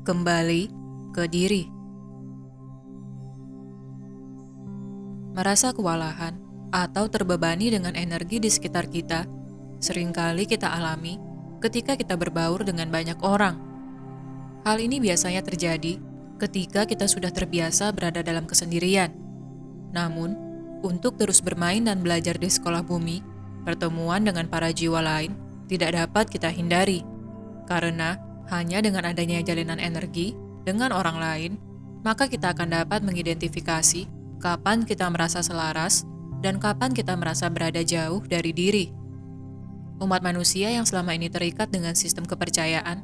Kembali ke diri. Merasa kewalahan atau terbebani dengan energi di sekitar kita, seringkali kita alami ketika kita berbaur dengan banyak orang. Hal ini biasanya terjadi ketika kita sudah terbiasa berada dalam kesendirian. Namun, untuk terus bermain dan belajar di sekolah bumi, pertemuan dengan para jiwa lain tidak dapat kita hindari. Karena hanya dengan adanya jalinan energi dengan orang lain, maka kita akan dapat mengidentifikasi kapan kita merasa selaras dan kapan kita merasa berada jauh dari diri. Umat manusia yang selama ini terikat dengan sistem kepercayaan,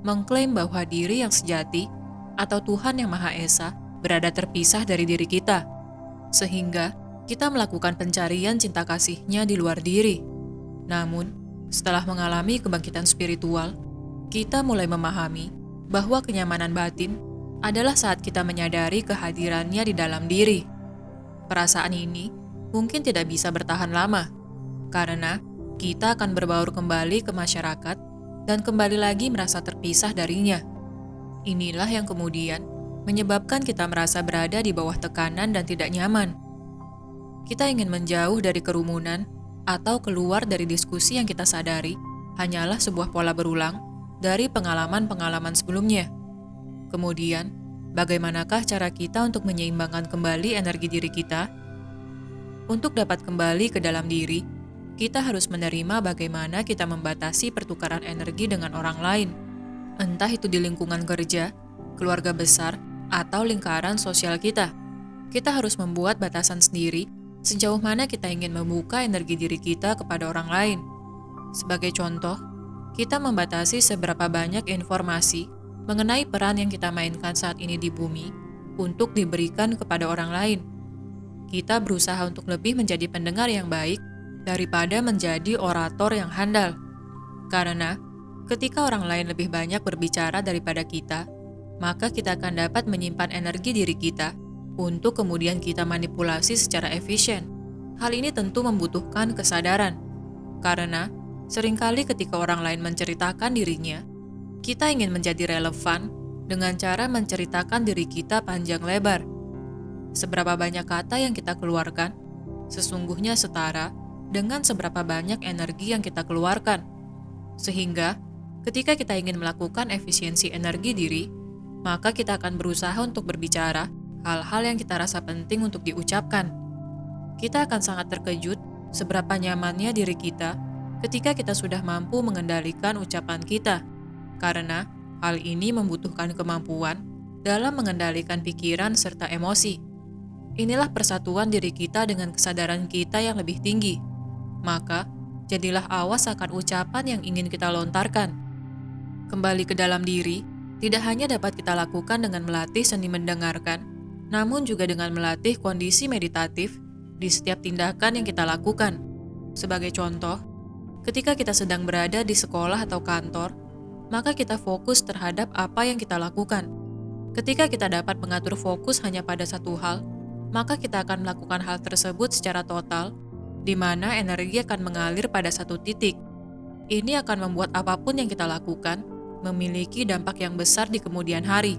mengklaim bahwa diri yang sejati atau Tuhan yang Maha Esa berada terpisah dari diri kita, sehingga kita melakukan pencarian cinta kasihnya di luar diri. Namun, setelah mengalami kebangkitan spiritual, kita mulai memahami bahwa kenyamanan batin adalah saat kita menyadari kehadirannya di dalam diri. Perasaan ini mungkin tidak bisa bertahan lama, karena kita akan berbaur kembali ke masyarakat dan kembali lagi merasa terpisah darinya. Inilah yang kemudian menyebabkan kita merasa berada di bawah tekanan dan tidak nyaman. Kita ingin menjauh dari kerumunan atau keluar dari diskusi yang kita sadari hanyalah sebuah pola berulang dari pengalaman-pengalaman sebelumnya. Kemudian, bagaimanakah cara kita untuk menyeimbangkan kembali energi diri kita? Untuk dapat kembali ke dalam diri, kita harus menerima bagaimana kita membatasi pertukaran energi dengan orang lain. Entah itu di lingkungan kerja, keluarga besar, atau lingkaran sosial kita. Kita harus membuat batasan sendiri sejauh mana kita ingin membuka energi diri kita kepada orang lain. Sebagai contoh, kita membatasi seberapa banyak informasi mengenai peran yang kita mainkan saat ini di bumi untuk diberikan kepada orang lain. Kita berusaha untuk lebih menjadi pendengar yang baik daripada menjadi orator yang handal. Karena ketika orang lain lebih banyak berbicara daripada kita, maka kita akan dapat menyimpan energi diri kita untuk kemudian kita manipulasi secara efisien. Hal ini tentu membutuhkan kesadaran. Karena seringkali ketika orang lain menceritakan dirinya, kita ingin menjadi relevan dengan cara menceritakan diri kita panjang lebar. Seberapa banyak kata yang kita keluarkan, sesungguhnya setara dengan seberapa banyak energi yang kita keluarkan. Sehingga, ketika kita ingin melakukan efisiensi energi diri, maka kita akan berusaha untuk berbicara hal-hal yang kita rasa penting untuk diucapkan. Kita akan sangat terkejut seberapa nyamannya diri kita ketika kita sudah mampu mengendalikan ucapan kita, karena hal ini membutuhkan kemampuan dalam mengendalikan pikiran serta emosi. Inilah persatuan diri kita dengan kesadaran kita yang lebih tinggi. Maka, jadilah awas akan ucapan yang ingin kita lontarkan. Kembali ke dalam diri, tidak hanya dapat kita lakukan dengan melatih seni mendengarkan, namun juga dengan melatih kondisi meditatif di setiap tindakan yang kita lakukan. Sebagai contoh, ketika kita sedang berada di sekolah atau kantor, maka kita fokus terhadap apa yang kita lakukan. Ketika kita dapat mengatur fokus hanya pada satu hal, maka kita akan melakukan hal tersebut secara total, di mana energi akan mengalir pada satu titik. Ini akan membuat apapun yang kita lakukan memiliki dampak yang besar di kemudian hari.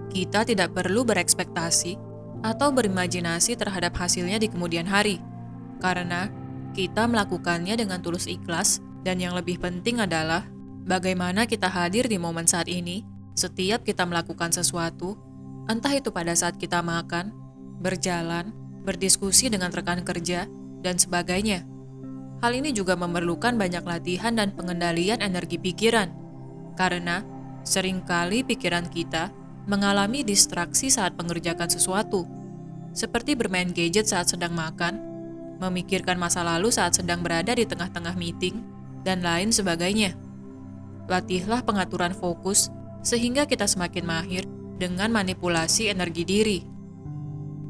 Kita tidak perlu berekspektasi atau berimajinasi terhadap hasilnya di kemudian hari, karena kita melakukannya dengan tulus ikhlas, dan yang lebih penting adalah bagaimana kita hadir di momen saat ini setiap kita melakukan sesuatu, entah itu pada saat kita makan, berjalan, berdiskusi dengan rekan kerja, dan sebagainya. Hal ini juga memerlukan banyak latihan dan pengendalian energi pikiran, karena seringkali pikiran kita mengalami distraksi saat mengerjakan sesuatu, seperti bermain gadget saat sedang makan, memikirkan masa lalu saat sedang berada di tengah-tengah meeting, dan lain sebagainya. Latihlah pengaturan fokus sehingga kita semakin mahir dengan manipulasi energi diri.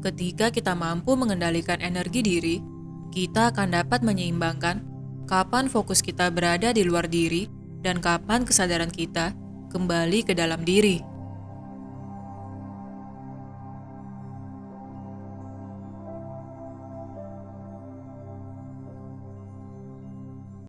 Ketika kita mampu mengendalikan energi diri, kita akan dapat menyeimbangkan kapan fokus kita berada di luar diri dan kapan kesadaran kita kembali ke dalam diri.